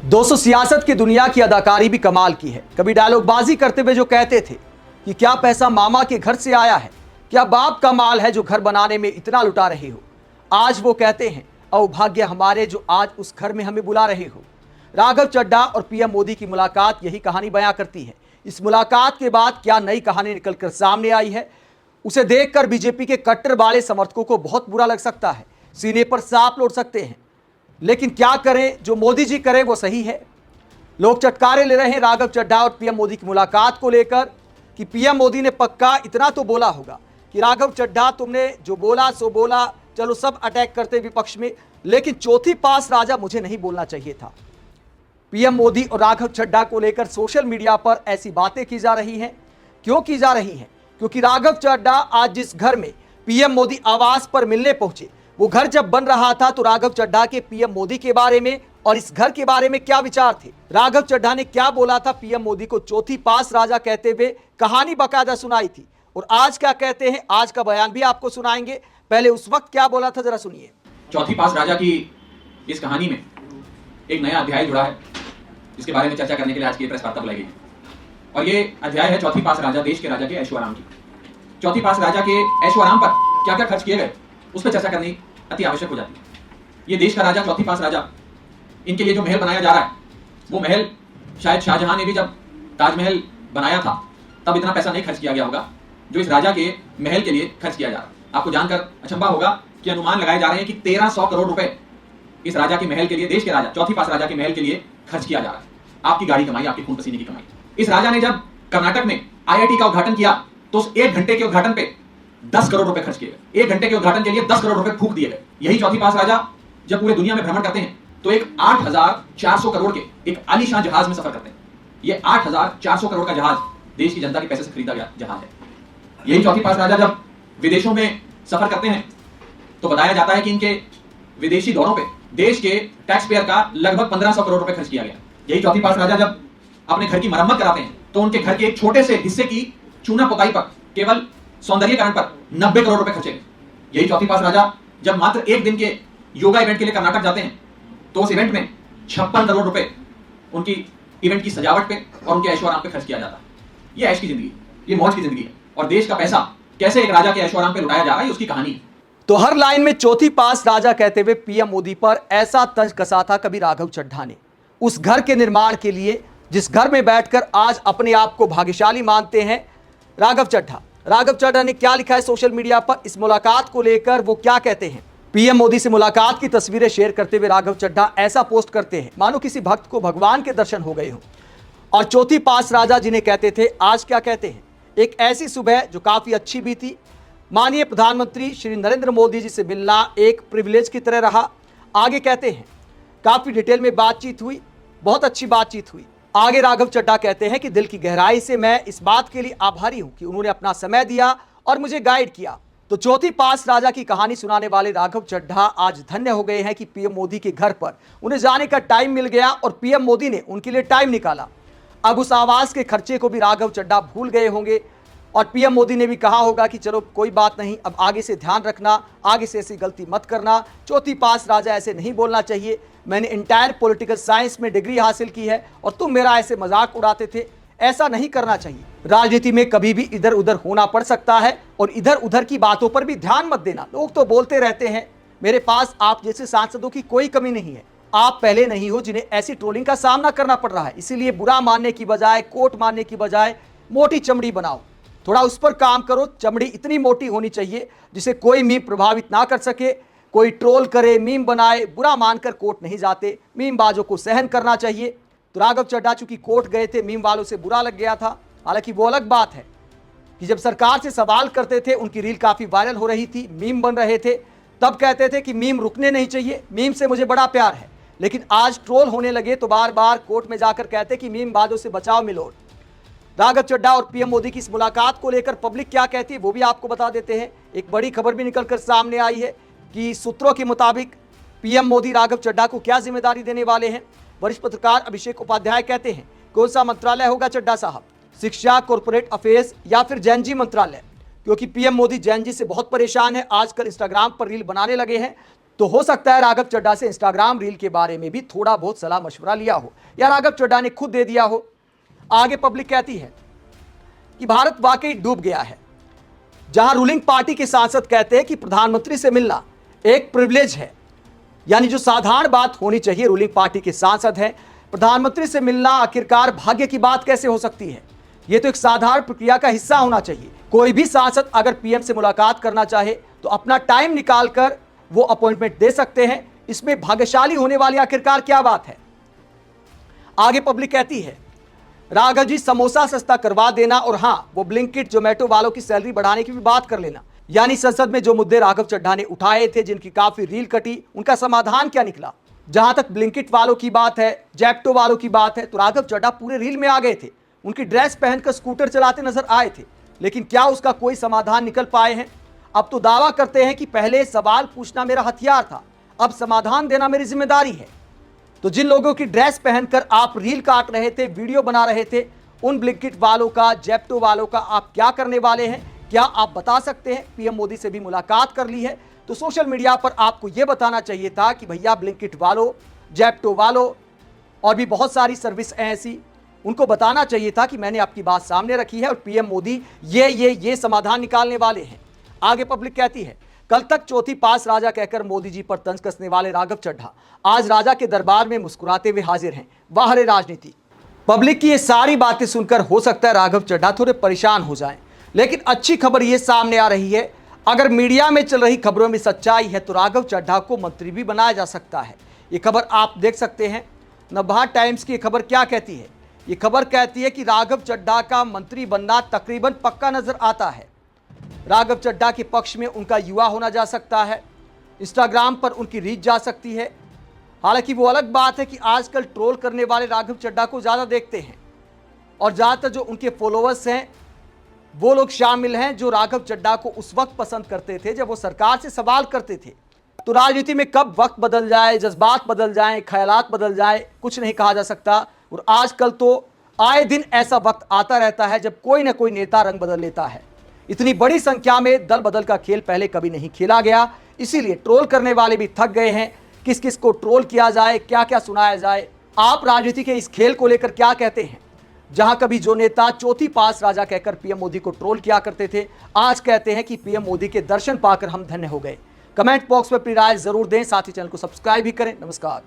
दोस्तों, सियासत की दुनिया की अदाकारी भी कमाल की है। कभी डायलॉगबाजी करते हुए जो कहते थे कि क्या पैसा मामा के घर से आया है, क्या बाप का माल है जो घर बनाने में इतना लुटा रहे हो, आज वो कहते हैं अवभाग्य हमारे जो आज उस घर में हमें बुला रहे हो। राघव चड्ढा और पीएम मोदी की मुलाकात यही कहानी बयां करती है। इस मुलाकात के बाद क्या नई कहानी निकलकर सामने आई है, उसे देखकर बीजेपी के कट्टर वाले समर्थकों को बहुत बुरा लग सकता है, सीने पर सांप लौट सकते हैं। लेकिन क्या करें, जो मोदी जी करें वो सही है। लोग चटकारे ले रहे हैं राघव चड्ढा और पीएम मोदी की मुलाकात को लेकर कि पीएम मोदी ने पक्का इतना तो बोला होगा कि राघव चड्ढा तुमने जो बोला सो बोला, चलो सब अटैक करते विपक्ष में, लेकिन चौथी पास राजा मुझे नहीं बोलना चाहिए था। पीएम मोदी और राघव चड्ढा को लेकर सोशल मीडिया पर ऐसी बातें की जा रही हैं। क्यों की जा रही हैं? क्योंकि राघव चड्ढा आज जिस घर में पीएम मोदी आवास पर मिलने पहुंचे, वो घर जब बन रहा था तो राघव चड्ढा के पीएम मोदी के बारे में और इस घर के बारे में क्या विचार थे, राघव चड्ढा ने क्या बोला था, पीएम मोदी को चौथी पास राजा कहते हुए कहानी बाकायदा सुनाई थी, और आज क्या कहते हैं, आज का बयान भी आपको सुनाएंगे। पहले उस वक्त क्या बोला था, जरा सुनिए। चौथी पास राजा की इस कहानी में एक नया अध्याय जुड़ा है, जिसके बारे में चर्चा करने के लिए आज की प्रेस वार्ता बुलाई गई है। और ये अध्याय है चौथी पास राजा, देश के राजा के ऐशो आराम की। चौथी पास राजा के ऐशो आराम पर क्या क्या खर्च किए गए, उस पर चर्चा करनी अति आवश्यक हो जाती है। ये देश का राजा, चौथी पास राजा, इनके लिए जो महल बनाया जा रहा है, वो महल शायद शाहजहां ने भी जब ताजमहल बनाया था तब इतना पैसा नहीं खर्च किया गया होगा जो इस राजा के महल के लिए खर्च किया जा रहा है। आपको जानकर अचंभा होगा कि अनुमान लगाए जा रहे हैं कि 1300 करोड़ रुपए इस राजा के महल के लिए, देश के राजा, चौथी पास राजा के महल के लिए खर्च किया जा रहा है। आपकी गाड़ी कमाई, आपकी खून पसीने की कमाई। इस राजा ने जब कर्नाटक में आईआईटी का उद्घाटन किया तो उस 1 घंटे के उद्घाटन पे 10 करोड़ रुपए खर्च किए गए। 1 घंटे के उद्घाटन के लिए 10 करोड़ रुपए फूंक दिए गए। यही चौथी पास राजा जब पूरे दुनिया में भ्रमण करते हैं तो एक 8400 करोड़ के एक आलीशान जहाज में सफर करते हैं। ये 8400 करोड़ का जहाज देश की जनता के पैसे से खरीदा गया जहाज है। यही चौथी पास राजा जब विदेशों में सफर करते हैं तो बताया जाता है कि इनके विदेशी दौरों पे देश के टैक्स पेयर का लगभग 1500 करोड़ रुपए खर्च किया गया। यही चौथी पास राजा जब अपने घर की मरम्मत कराते हैं तो उनके घर के एक छोटे से हिस्से की चूना पुताई पर, केवल सौंदर्यीकरण पर 90 करोड़ रुपए खर्चे। यही चौथी पास राजा जब मात्र एक दिन के योगा इवेंट के लिए कर्नाटक जाते हैं तो उस इवेंट में 56 करोड़ रुपए उनकी इवेंट की सजावट पे और उनके ऐशो आराम पे खर्च किया जाता है। ये ऐश की जिंदगी, ये मौज की जिंदगी है। और देश का पैसा कैसे एक राजा के ऐशो आराम पे लुटाया जा रहा है, उसकी कहानी है। तो हर लाइन में चौथी पास राजा कहते हुए पीएम मोदी पर ऐसा तंज कसा था कभी राघव चड्ढा ने, उस घर के निर्माण के लिए जिस घर में बैठकर आज अपने आप को भाग्यशाली मानते हैं राघव चड्ढा। राघव चड्ढा ने क्या लिखा है सोशल मीडिया पर, इस मुलाकात को लेकर वो क्या कहते हैं। पीएम मोदी से मुलाकात की तस्वीरें शेयर करते हुए राघव चड्ढा ऐसा पोस्ट करते हैं मानो किसी भक्त को भगवान के दर्शन हो गए हों। और चौथी पास राजा जिन्हें कहते थे, आज क्या कहते हैं, एक ऐसी सुबह जो काफी अच्छी भी थी। माननीय प्रधानमंत्री श्री नरेंद्र मोदी जी से मिलना एक प्रिविलेज की तरह रहा। आगे कहते हैं काफी डिटेल में बातचीत हुई, बहुत अच्छी बातचीत हुई। आगे राघव चड्ढा कहते हैं कि दिल की गहराई से मैं इस बात के लिए आभारी हूं कि उन्होंने अपना समय दिया और मुझे गाइड किया। तो चौथी पास राजा की कहानी सुनाने वाले राघव चड्ढा आज धन्य हो गए हैं कि पीएम मोदी के घर पर उन्हें जाने का टाइम मिल गया और पीएम मोदी ने उनके लिए टाइम निकाला। अब उस आवास के खर्चे को भी राघव चड्ढा भूल गए होंगे और पीएम मोदी ने भी कहा होगा कि चलो कोई बात नहीं, अब आगे से ध्यान रखना, आगे से ऐसी गलती मत करना। चौथी पास राजा ऐसे नहीं बोलना चाहिए, मैंने इंटायर पॉलिटिकल साइंस में डिग्री हासिल की है और तुम मेरा ऐसे मजाक उड़ाते थे, ऐसा नहीं करना चाहिए। राजनीति में कभी भी इधर उधर होना पड़ सकता है और इधर उधर की बातों पर भी ध्यान मत देना। लोग तो बोलते रहते हैं, मेरे पास आप जैसे सांसदों की कोई कमी नहीं है। आप पहले नहीं हो जिन्हें ऐसी ट्रोलिंग का सामना करना पड़ रहा है, इसीलिए बुरा मानने की बजाय, कोट मारने की बजाय मोटी चमड़ी बनाओ, थोड़ा उस पर काम करो। चमड़ी इतनी मोटी होनी चाहिए जिसे कोई मीम प्रभावित ना कर सके। कोई ट्रोल करे, मीम बनाए, बुरा मानकर कोर्ट नहीं जाते, मीम बाजों को सहन करना चाहिए। तो राघव चड्ढा चूंकि कोर्ट गए थे, मीम वालों से बुरा लग गया था। हालांकि वो अलग बात है कि जब सरकार से सवाल करते थे, उनकी रील काफ़ी वायरल हो रही थी, मीम बन रहे थे, तब कहते थे कि मीम रुकने नहीं चाहिए, मीम से मुझे बड़ा प्यार है। लेकिन आज ट्रोल होने लगे तो बार बार कोर्ट में जाकर कहते कि मीम बाजों से बचाओ मिलोड। राघव चड्ढा और पीएम मोदी की इस मुलाकात को लेकर पब्लिक क्या कहती है वो भी आपको बता देते हैं। एक बड़ी खबर भी निकलकर सामने आई है कि सूत्रों के मुताबिक पीएम मोदी राघव चड्ढा को क्या जिम्मेदारी देने वाले हैं। वरिष्ठ पत्रकार अभिषेक उपाध्याय कहते हैं, कौन सा मंत्रालय होगा चड्ढा साहब, शिक्षा, कॉर्पोरेट अफेयर्स या फिर जैन जी मंत्रालय? क्योंकि पीएम मोदी जैन जी से बहुत परेशान है, आजकल इंस्टाग्राम पर रील बनाने लगे हैं। तो हो सकता है राघव चड्ढा से इंस्टाग्राम रील के बारे में भी थोड़ा बहुत सलाह मशवरा लिया हो या राघव चड्ढा ने खुद दे दिया हो। आगे पब्लिक कहती है कि भारत वाकई डूब गया है। जहां रूलिंग पार्टी के सांसद कहते हैं कि प्रधानमंत्री से मिलना एक प्रिविलेज है, यानी जो साधारण बात होनी चाहिए, रूलिंग पार्टी के सांसद हैं, प्रधानमंत्री से मिलना आखिरकार भाग्य की बात कैसे हो सकती है? यह तो एक साधारण प्रक्रिया का हिस्सा होना चाहिए। कोई भी सांसद अगर पीएम से मुलाकात करना चाहे तो अपना टाइम निकालकर वो अपॉइंटमेंट दे सकते हैं। इसमें भाग्यशाली होने वाली आखिरकार क्या बात है? आगे पब्लिक कहती है, राघव जी समोसा सस्ता करवा देना और हां, वो ब्लिंकिट जोमेटो वालों की सैलरी बढ़ाने की भी बात कर लेना। यानी संसद में जो मुद्दे राघव चड्ढा ने उठाए थे, जिनकी काफी रील कटी, उनका समाधान क्या निकला? जहां तक ब्लिंकिट वालों की बात है, जेप्टो वालों की बात है, तो राघव चड्ढा पूरे रील में आ गए थे। उनकी ड्रेस पहनकर स्कूटर चलाते नजर आए थे, लेकिन क्या उसका कोई समाधान निकल पाए हैं? अब तो दावा करते हैं कि पहले सवाल पूछना मेरा हथियार था, अब समाधान देना मेरी जिम्मेदारी है। तो जिन लोगों की ड्रेस पहनकर आप रील काट रहे थे, वीडियो बना रहे थे, उन ब्लिंकिट वालों का, जेप्टो वालों का आप क्या करने वाले हैं? क्या आप बता सकते हैं? पीएम मोदी से भी मुलाकात कर ली है, तो सोशल मीडिया पर आपको यह बताना चाहिए था कि भैया ब्लिंकिट वालों, जेप्टो वालों और भी बहुत सारी सर्विस ऐसी, उनको बताना चाहिए था कि मैंने आपकी बात सामने रखी है और पीएम मोदी ये समाधान निकालने वाले हैं। आगे पब्लिक कहती है, कल तक चौथी पास राजा कहकर मोदी जी पर तंज कसने वाले राघव चड्ढा आज राजा के दरबार में मुस्कुराते हुए हाजिर हैं। वाह रे राजनीति। पब्लिक की ये सारी बातें सुनकर हो सकता है राघव चड्ढा थोड़े परेशान हो जाएं, लेकिन अच्छी खबर ये सामने आ रही है, अगर मीडिया में चल रही खबरों में सच्चाई है तो राघव चड्ढा को मंत्री भी बनाया जा सकता है। ये खबर आप देख सकते हैं। नवभारत टाइम्स की खबर क्या कहती है? ये खबर कहती है कि राघव चड्ढा का मंत्री बनना तकरीबन पक्का नजर आता है। राघव चड्ढा के पक्ष में उनका युवा होना जा सकता है, इंस्टाग्राम पर उनकी रीच जा सकती है। हालांकि वो अलग बात है कि आजकल ट्रोल करने वाले राघव चड्ढा को ज़्यादा देखते हैं और ज़्यादातर जो उनके फॉलोअर्स हैं वो लोग शामिल हैं जो राघव चड्ढा को उस वक्त पसंद करते थे जब वो सरकार से सवाल करते थे। तो राजनीति में कब वक्त बदल जाए, जज्बात बदल जाए, ख्यालात बदल जाए, कुछ नहीं कहा जा सकता। और आजकल तो आए दिन ऐसा वक्त आता रहता है जब कोई ना कोई नेता रंग बदल लेता है। इतनी बड़ी संख्या में दल बदल का खेल पहले कभी नहीं खेला गया, इसीलिए ट्रोल करने वाले भी थक गए हैं। किस किस को ट्रोल किया जाए, क्या क्या सुनाया जाए? आप राजनीति के इस खेल को लेकर क्या कहते हैं? जहां कभी जो नेता चौथी पास राजा कहकर पीएम मोदी को ट्रोल किया करते थे, आज कहते हैं कि पीएम मोदी के दर्शन पाकर हम धन्य हो गए। कमेंट बॉक्स में अपनी राय जरूर दें, साथ ही चैनल को सब्सक्राइब भी करें। नमस्कार।